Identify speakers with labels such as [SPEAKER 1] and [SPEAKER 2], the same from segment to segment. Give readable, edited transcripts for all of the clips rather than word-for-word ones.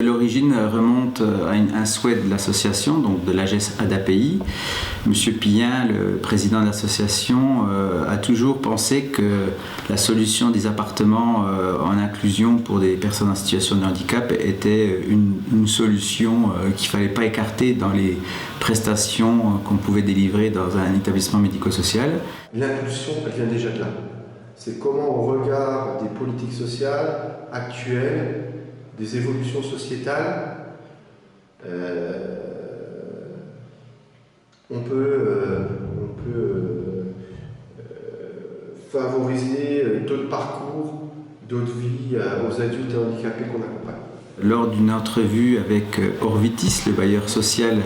[SPEAKER 1] L'origine remonte à un souhait de l'association, donc de l'AGES ADAPI. Monsieur Pillin, le président de l'association, a toujours pensé que la solution des appartements en inclusion pour des personnes en situation de handicap était une solution qu'il ne fallait pas écarter dans les prestations qu'on pouvait délivrer dans un établissement médico-social.
[SPEAKER 2] L'impulsion, elle vient déjà de là. C'est comment on regarde des politiques sociales actuelles, des évolutions sociétales. On peut favoriser d'autres parcours, d'autres vies aux adultes handicapés qu'on accompagne.
[SPEAKER 1] Lors d'une entrevue avec Orvitis, le bailleur social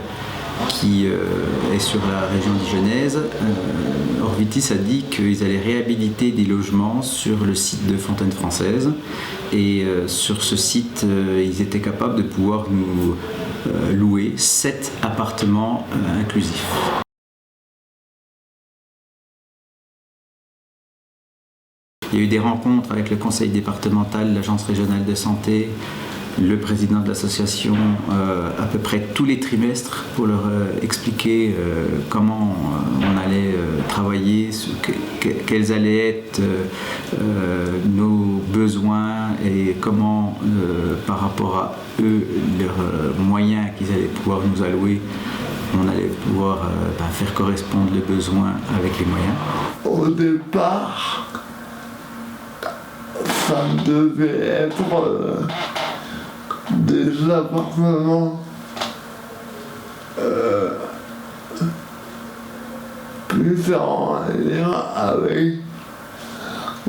[SPEAKER 1] qui est sur la région dijonnaise, Orvitis a dit qu'ils allaient réhabiliter des logements sur le site de Fontaine Française et sur ce site ils étaient capables de pouvoir nous louer 7 appartements inclusifs. Il y a eu des rencontres avec le conseil départemental, l'agence régionale de santé, le président de l'association à peu près tous les trimestres pour leur expliquer comment on allait travailler, quels allaient être nos besoins et comment par rapport à eux, leurs moyens qu'ils allaient pouvoir nous allouer, on allait pouvoir faire correspondre les besoins avec les moyens.
[SPEAKER 3] Au départ, ça devait être des appartements plus en lien avec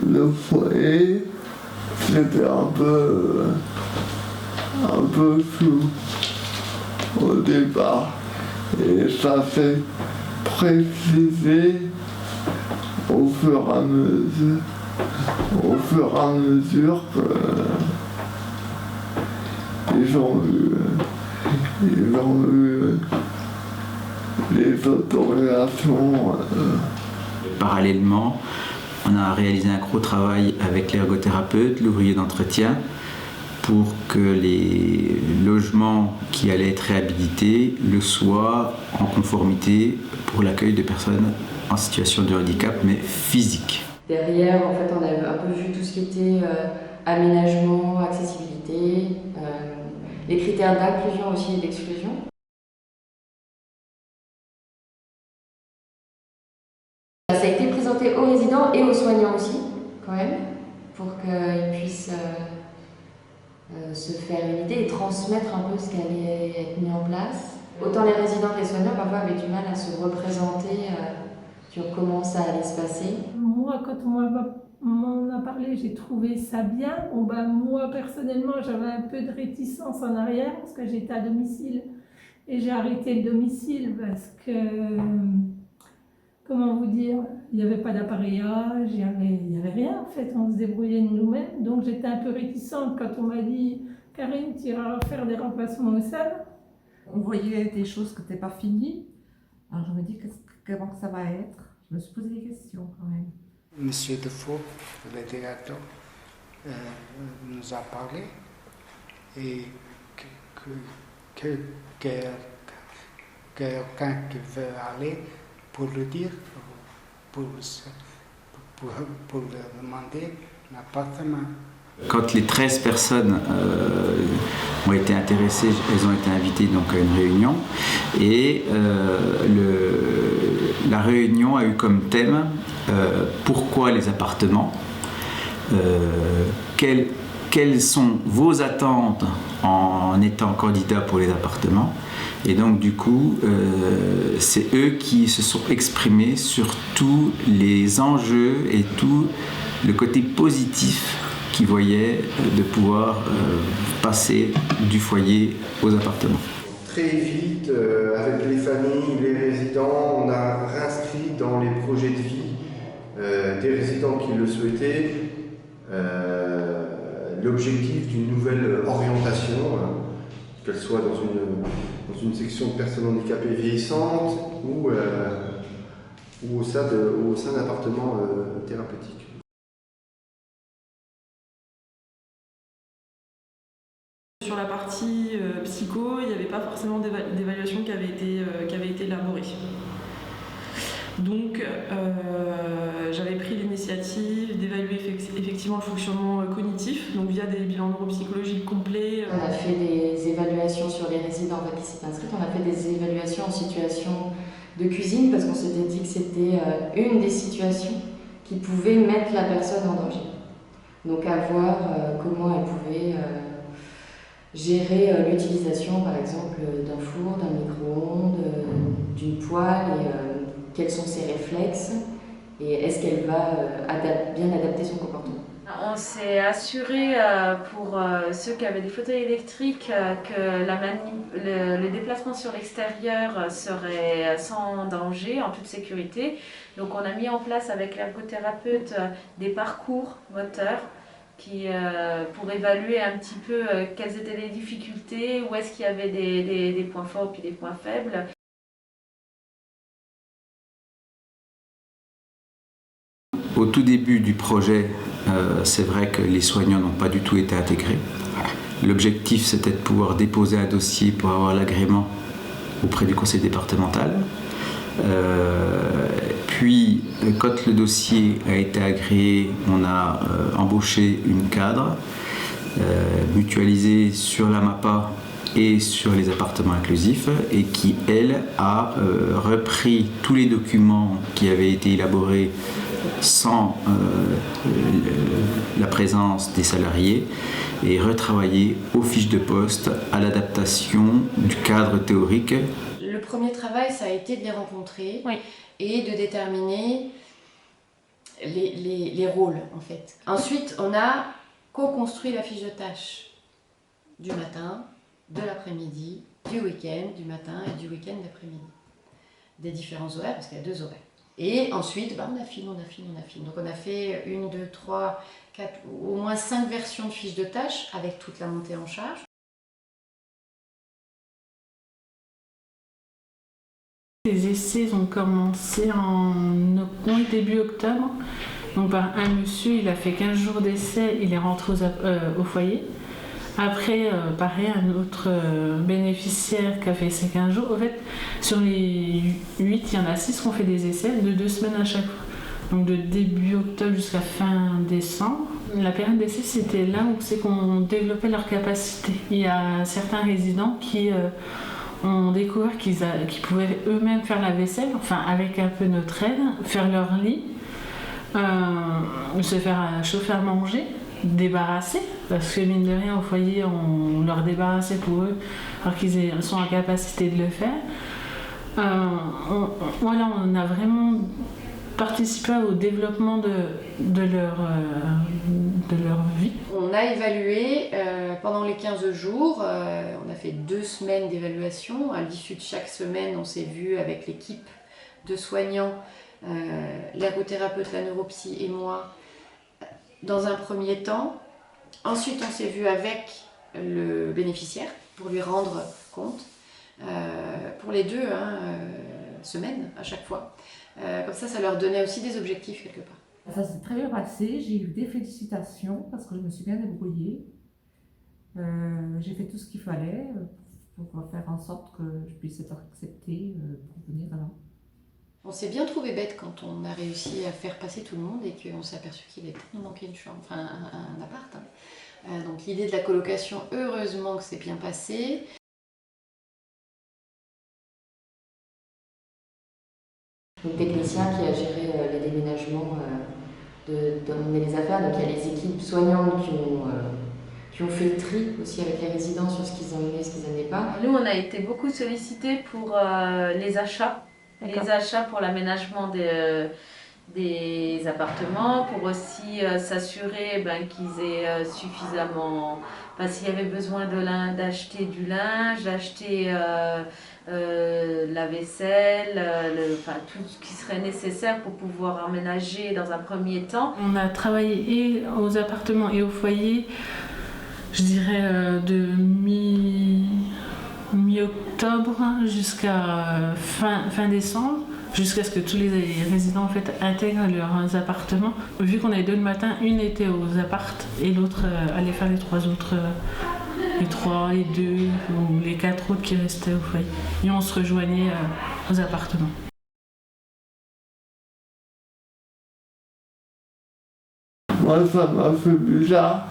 [SPEAKER 3] le foyer. C'était un peu flou au départ et ça s'est précisé au fur et à mesure que ils ont eu les autorisations.
[SPEAKER 1] Parallèlement, on a réalisé un gros travail avec l'ergothérapeute, l'ouvrier d'entretien, pour que les logements qui allaient être réhabilités le soient en conformité pour l'accueil de personnes en situation de handicap, mais physique.
[SPEAKER 4] Derrière, en fait, on a un peu vu tout ce qui était aménagement, accessibilité, les critères d'inclusion aussi et d'exclusion. Ça a été présenté aux résidents et aux soignants aussi, quand même, pour qu'ils puissent se faire une idée et transmettre un peu ce qui allait être mis en place. Autant les résidents que les soignants parfois avaient du mal à se représenter sur comment ça allait se passer.
[SPEAKER 5] Moi, quand on m'en a parlé, j'ai trouvé ça bien. Bon, moi, personnellement, j'avais un peu de réticence en arrière parce que j'étais à domicile et j'ai arrêté le domicile parce que, comment vous dire, il n'y avait pas d'appareillage, il y avait rien en fait, on se débrouillait de nous-mêmes. Donc j'étais un peu réticente quand on m'a dit « Karine, tu iras faire des remplacements au sol ».
[SPEAKER 6] On voyait des choses qui n'étaient pas finies. Alors je me dis comment ça va être. Je me suis posé des questions quand même.
[SPEAKER 7] Monsieur Defoe, le directeur, nous a parlé et quelqu'un qui veut aller pour le dire, pour le demander un appartement.
[SPEAKER 1] Quand les 13 personnes ont été intéressées, elles ont été invitées donc à une réunion et la réunion a eu comme thème pourquoi les appartements, quelles sont vos attentes en étant candidat pour les appartements. Et donc du coup, c'est eux qui se sont exprimés sur tous les enjeux et tout le côté positif qu'ils voyaient de pouvoir passer du foyer aux appartements.
[SPEAKER 2] Très vite, avec les familles, les résidents, on a réinscrit dans les projets de vie des résidents qui le souhaitaient l'objectif d'une nouvelle orientation, qu'elle soit dans une section de personnes handicapées vieillissantes ou au sein d'un appartement thérapeutique.
[SPEAKER 8] Sur la partie pas forcément d'évaluation qui avait été élaborée. Donc j'avais pris l'initiative d'évaluer effectivement le fonctionnement cognitif, donc via des bilans neuropsychologiques complets.
[SPEAKER 4] On a fait des évaluations sur les résidents qui s'étaient inscrits, on a fait des évaluations en situation de cuisine parce qu'on s'était dit que c'était une des situations qui pouvait mettre la personne en danger. Donc à voir comment elle pouvait gérer l'utilisation par exemple d'un four, d'un micro-ondes, d'une poêle et quels sont ses réflexes et est-ce qu'elle va bien adapter son comportement.
[SPEAKER 9] On s'est assuré pour ceux qui avaient des fauteuils électriques que le déplacement sur l'extérieur serait sans danger, en toute sécurité. Donc on a mis en place avec l'ergothérapeute des parcours moteurs pour évaluer un petit peu quelles étaient les difficultés, où est-ce qu'il y avait des points forts puis des points faibles.
[SPEAKER 1] Au tout début du projet, c'est vrai que les soignants n'ont pas du tout été intégrés. L'objectif, c'était de pouvoir déposer un dossier pour avoir l'agrément auprès du conseil départemental. Puis, quand le dossier a été agréé, on a embauché une cadre mutualisée sur la MAPA et sur les appartements inclusifs et qui, elle, a repris tous les documents qui avaient été élaborés sans la présence des salariés et retravailler aux fiches de poste à l'adaptation du cadre théorique.
[SPEAKER 4] Le premier travail, ça a été de les rencontrer et de déterminer les rôles en fait. Ensuite, on a co-construit la fiche de tâche du matin, de l'après-midi, du week-end, du matin et du week-end d'après-midi. Des différents horaires, parce qu'il y a 2 horaires. Et ensuite, on affine. Donc on a fait 1, 2, 3, 4, au moins 5 versions de fiches de tâches avec toute la montée en charge.
[SPEAKER 10] Les essais ont commencé début octobre. Donc par un monsieur, il a fait 15 jours d'essai, il est rentré au foyer. Après, pareil, un autre bénéficiaire qui a fait ses 15 jours. En fait, sur les 8, il y en a 6 qui ont fait des essais de 2 semaines à chaque fois. Donc de début octobre jusqu'à fin décembre. La période d'essai, c'était là où c'est qu'on développait leur capacité. Il y a certains résidents qui ont découvert qu'ils pouvaient eux-mêmes faire la vaisselle, enfin avec un peu notre aide, faire leur lit, se faire chauffer à manger, débarrasser, parce que mine de rien au foyer on leur débarrassait pour eux alors qu'ils sont en capacité de le faire. On a vraiment participé au développement de leur vie.
[SPEAKER 4] On a évalué pendant les 15 jours, on a fait 2 semaines d'évaluation. À l'issue de chaque semaine, on s'est vu avec l'équipe de soignants, l'ergothérapeute, la neuropsy et moi, dans un premier temps. Ensuite, on s'est vu avec le bénéficiaire pour lui rendre compte, pour les 2 semaines à chaque fois. Comme ça leur donnait aussi des objectifs quelque part.
[SPEAKER 6] Ça s'est très bien passé, j'ai eu des félicitations parce que je me suis bien débrouillée. J'ai fait tout ce qu'il fallait pour faire en sorte que je puisse être acceptée pour venir là.
[SPEAKER 4] On s'est bien trouvé bête quand on a réussi à faire passer tout le monde et qu'on s'est aperçu qu'il nous manquait une chambre, enfin un appart. Donc l'idée de la colocation, heureusement que c'est bien passé. Le technicien qui a géré les déménagements, d'emmener les affaires, donc il y a les équipes soignantes qui ont fait le tri aussi avec les résidents sur ce qu'ils emmenaient, ce qu'ils n'emmenaient pas.
[SPEAKER 9] Nous, on a été beaucoup sollicités pour les achats. Les achats pour l'aménagement des appartements, pour aussi s'assurer qu'ils aient suffisamment, s'il y avait besoin d'acheter du linge, d'acheter la vaisselle, tout ce qui serait nécessaire pour pouvoir aménager dans un premier temps.
[SPEAKER 10] On a travaillé et aux appartements et au foyer, je dirais de mi-octobre jusqu'à fin décembre, jusqu'à ce que tous les résidents en fait intègrent leurs appartements. Vu qu'on avait 2 le matin, une était aux appartes et l'autre allait faire les 3 autres que 3 et 2 ou les 4 autres qui restaient au foyer. Et on se rejoignait aux appartements.
[SPEAKER 3] Moi, ça m'a fait bizarre.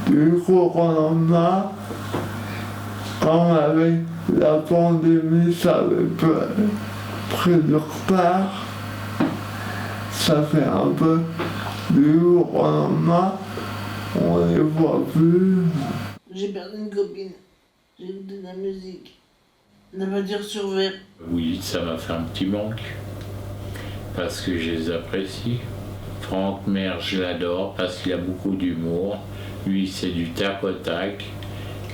[SPEAKER 3] Du jour au lendemain, quand avec la pandémie, ça avait pris du retard. Ça fait un peu du jour au lendemain, on les voit plus.
[SPEAKER 11] J'ai perdu une copine, j'ai écouté de la musique. La voiture sur verre.
[SPEAKER 12] Oui, ça m'a fait un petit manque, parce que je les apprécie. Franck Mer, je l'adore parce qu'il a beaucoup d'humour. Lui, c'est du tac au tac.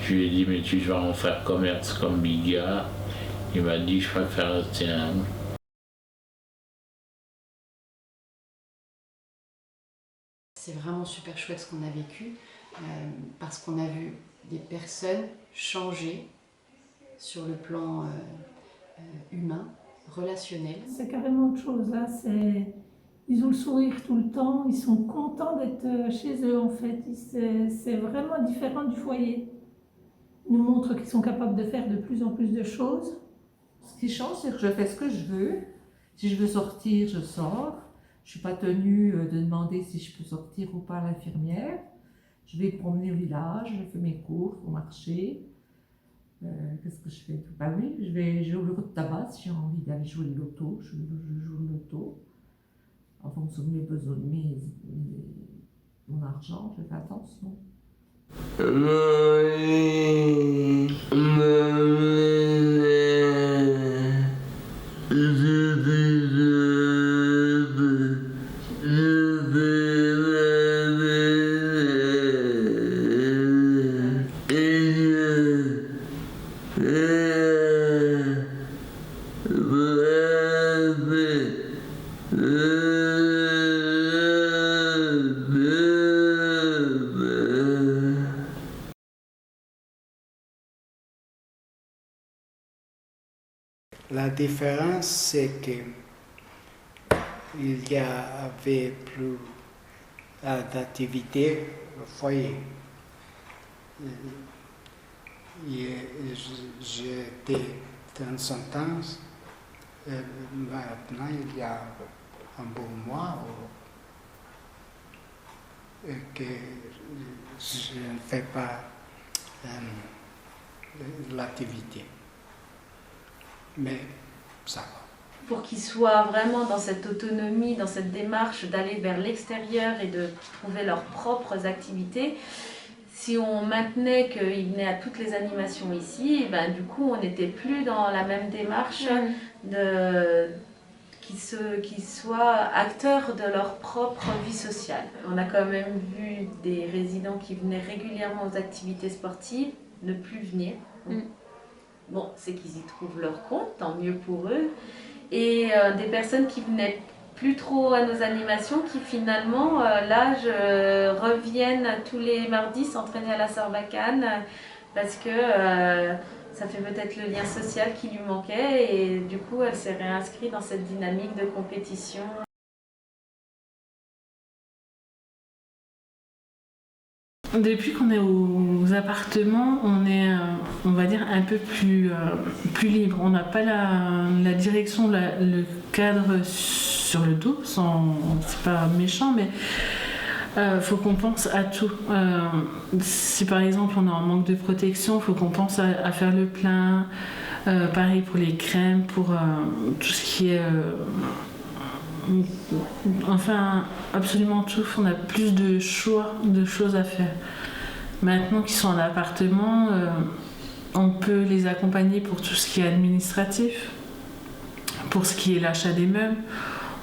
[SPEAKER 12] Je lui ai dit, mais tu vas en faire commerce comme Bigard. Il m'a dit, je préfère rester humble.
[SPEAKER 13] C'est vraiment super chouette ce qu'on a vécu, parce qu'on a vu des personnes changer sur le plan humain, relationnel.
[SPEAKER 5] C'est carrément autre chose, là. Ils ont le sourire tout le temps, ils sont contents d'être chez eux en fait. C'est vraiment différent du foyer. Ils nous montrent qu'ils sont capables de faire de plus en plus de choses.
[SPEAKER 6] Ce qui change, c'est que je fais ce que je veux. Si je veux sortir, je sors. Je ne suis pas tenue de demander si je peux sortir ou pas à l'infirmière. Je vais promener au village, je fais mes courses au marché. Qu'est-ce que je fais? Bah oui, je vais au bureau de tabac si j'ai envie d'aller jouer le loto. Je joue le loto. En fonction de mes besoins, mon argent, je fais attention.
[SPEAKER 7] La différence, c'est que il y avait plus d'activité au foyer. J'étais dans son temps, maintenant il y a un bon mois que je ne fais pas l'activité. Mais ça va.
[SPEAKER 9] Pour qu'ils soient vraiment dans cette autonomie, dans cette démarche d'aller vers l'extérieur et de trouver leurs propres activités, si on maintenait qu'ils venaient à toutes les animations ici, ben, du coup on n'était plus dans la même démarche qu'ils soient acteurs de leur propre vie sociale. On a quand même vu des résidents qui venaient régulièrement aux activités sportives ne plus venir. Bon, c'est qu'ils y trouvent leur compte, tant mieux pour eux. Et des personnes qui venaient plus trop à nos animations, qui finalement, reviennent tous les mardis s'entraîner à la Sarbacane, parce que ça fait peut-être le lien social qui lui manquait, et du coup, elle s'est réinscrite dans cette dynamique de compétition.
[SPEAKER 10] Depuis qu'on est aux appartements, on est, on va dire, un peu plus libre. On n'a pas la direction, le cadre sur le dos, c'est pas méchant, mais faut qu'on pense à tout. Si par exemple on est en manque de protection, faut qu'on pense à faire le plein. Pareil pour les crèmes, pour tout ce qui est... enfin, absolument tout. On a plus de choix, de choses à faire. Maintenant qu'ils sont en appartement, on peut les accompagner pour tout ce qui est administratif, pour ce qui est l'achat des meubles.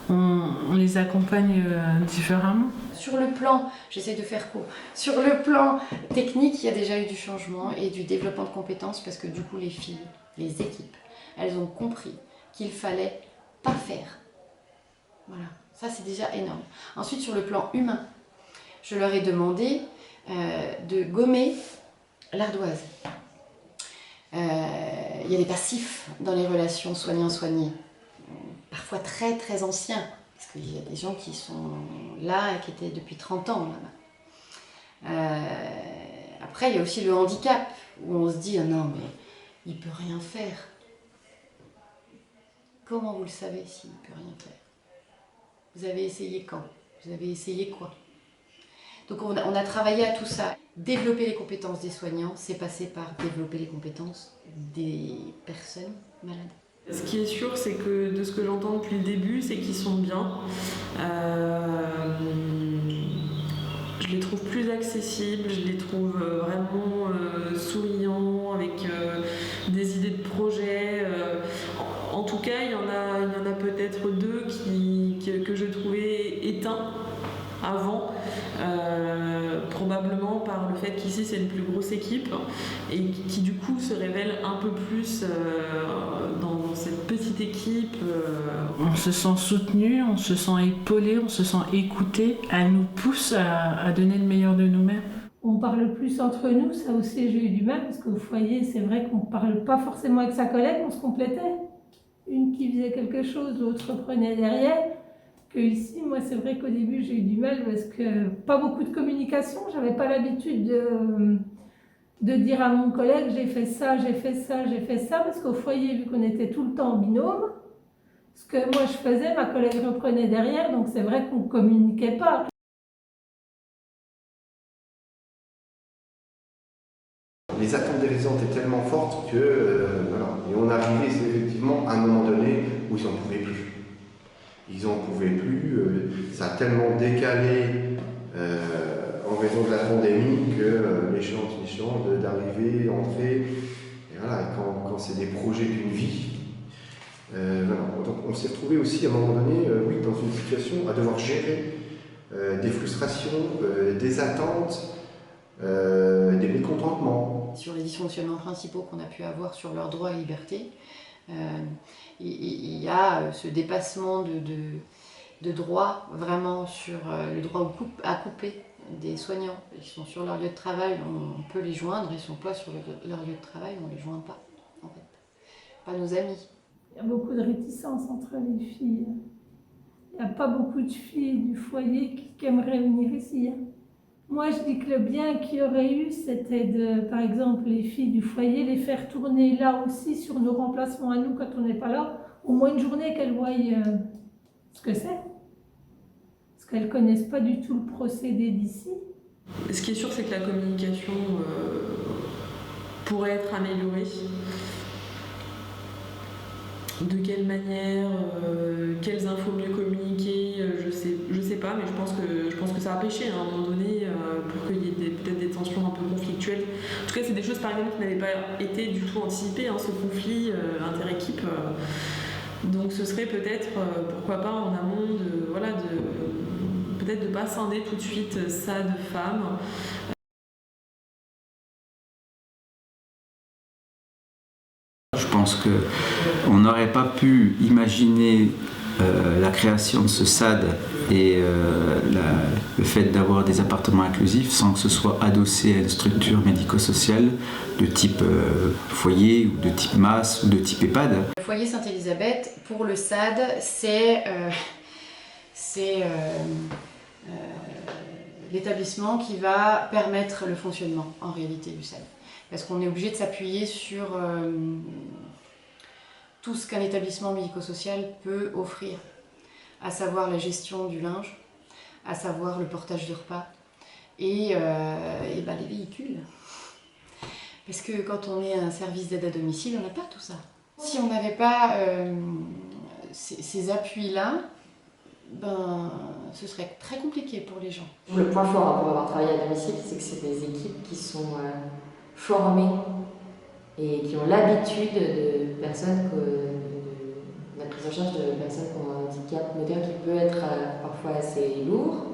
[SPEAKER 10] On les accompagne différemment.
[SPEAKER 13] Sur le plan, j'essaie de faire court, sur le plan technique, il y a déjà eu du changement et du développement de compétences parce que du coup les filles, les équipes, elles ont compris qu'il fallait pas faire. Voilà, ça c'est déjà énorme. Ensuite sur le plan humain, je leur ai demandé de gommer l'ardoise. Il y a des passifs dans les relations soignant-soigné, parfois très très anciens. Parce qu'il y a des gens qui sont là et qui étaient depuis 30 ans là-bas. Après, il y a aussi le handicap, où on se dit, ah non, mais il peut rien faire. Comment vous le savez s'il peut rien faire? Vous avez essayé quand? Vous avez essayé quoi? Donc on a travaillé à tout ça. Développer les compétences des soignants, c'est passer par développer les compétences des personnes malades.
[SPEAKER 8] Ce qui est sûr, c'est que de ce que j'entends depuis le début, c'est qu'ils sont bien. Je les trouve plus accessibles, je les trouve vraiment souriants, avec des idées de projet. En tout cas, il y en a peut-être deux que je trouvais éteints avant, probablement par le fait qu'ici c'est une plus grosse équipe et qui du coup se révèle un peu plus dans cette petite équipe.
[SPEAKER 10] On se sent soutenu, on se sent épaulé, on se sent écouté. Elle nous pousse à donner le meilleur de nous-mêmes.
[SPEAKER 5] On parle plus entre nous, ça aussi j'ai eu du mal parce qu'au foyer c'est vrai qu'on ne parle pas forcément avec sa collègue, on se complétait. Une qui faisait quelque chose, l'autre reprenait derrière. Que ici, moi c'est vrai qu'au début j'ai eu du mal parce que pas beaucoup de communication, j'avais pas l'habitude de dire à mon collègue j'ai fait ça, j'ai fait ça, j'ai fait ça, parce qu'au foyer, vu qu'on était tout le temps en binôme, ce que moi je faisais, ma collègue reprenait derrière, donc c'est vrai qu'on ne communiquait pas.
[SPEAKER 2] Les attentes des résidents étaient tellement fortes que, voilà, et on arrivait effectivement à un moment donné où ils n'en pouvaient plus. Ils n'en pouvaient plus, ça a tellement décalé en raison de la pandémie que l'échéance d'arriver, d'entrer, et voilà, et quand c'est des projets d'une vie, voilà. Donc on s'est retrouvé aussi à un moment donné, oui, dans une situation à devoir gérer des frustrations, des attentes, des mécontentements.
[SPEAKER 13] Sur les dysfonctionnements principaux qu'on a pu avoir sur leurs droits et libertés, il y a ce dépassement de droits vraiment sur le droit à couper des soignants. Ils sont sur leur lieu de travail, on peut les joindre, ils ne sont pas sur leur lieu de travail, on ne les joint pas, en fait. Pas nos amis.
[SPEAKER 5] Il y a beaucoup de réticence entre les filles. Il n'y a pas beaucoup de filles du foyer qui aimeraient venir ici. Moi, je dis que le bien qu'il y aurait eu, c'était de, par exemple, les filles du foyer, les faire tourner là aussi sur nos remplacements à nous quand on n'est pas là, au moins une journée qu'elles voient ce que c'est. Parce qu'elles ne connaissent pas du tout le procédé d'ici.
[SPEAKER 8] Ce qui est sûr, c'est que la communication pourrait être améliorée. De quelle manière, quelles infos mieux communiquer, je sais pas, mais je pense que ça a pêché à un moment donné pour qu'il y ait peut-être des tensions un peu conflictuelles. En tout cas, c'est des choses par exemple qui n'avaient pas été du tout anticipées, ce conflit inter-équipe. Donc ce serait peut-être, pourquoi pas en amont, peut-être de ne pas scinder tout de suite ça de femmes.
[SPEAKER 1] Je pense qu'on n'aurait pas pu imaginer la création de ce SAD et le fait d'avoir des appartements inclusifs sans que ce soit adossé à une structure médico-sociale de type foyer ou de type MAS ou de type EHPAD.
[SPEAKER 13] Le foyer Sainte-Élisabeth, pour le SAD, c'est l'établissement qui va permettre le fonctionnement en réalité du SAD. Parce qu'on est obligé de s'appuyer sur tout ce qu'un établissement médico-social peut offrir, à savoir la gestion du linge, à savoir le portage du repas et les véhicules. Parce que quand on est un service d'aide à domicile, on n'a pas tout ça. Si on n'avait pas ces appuis-là, ce serait très compliqué pour les gens.
[SPEAKER 4] Le point fort pour avoir travaillé à domicile, c'est que c'est des équipes qui sont formées et qui ont l'habitude de personnes de la prise en charge de personnes qui ont un handicap moteur qui peut être parfois assez lourd,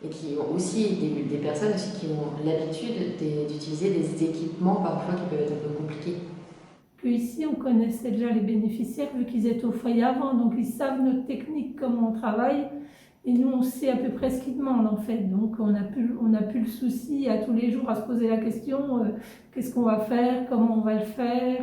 [SPEAKER 4] et qui ont aussi des personnes aussi qui ont l'habitude d'utiliser des équipements parfois qui peuvent être un peu compliqués.
[SPEAKER 5] Ici, on connaissait déjà les bénéficiaires vu qu'ils étaient au foyer avant, donc ils savent notre technique, comment on travaille, et nous on sait à peu près ce qu'ils demandent en fait. Donc on n'a plus le souci à tous les jours à se poser la question qu'est-ce qu'on va faire, comment on va le faire.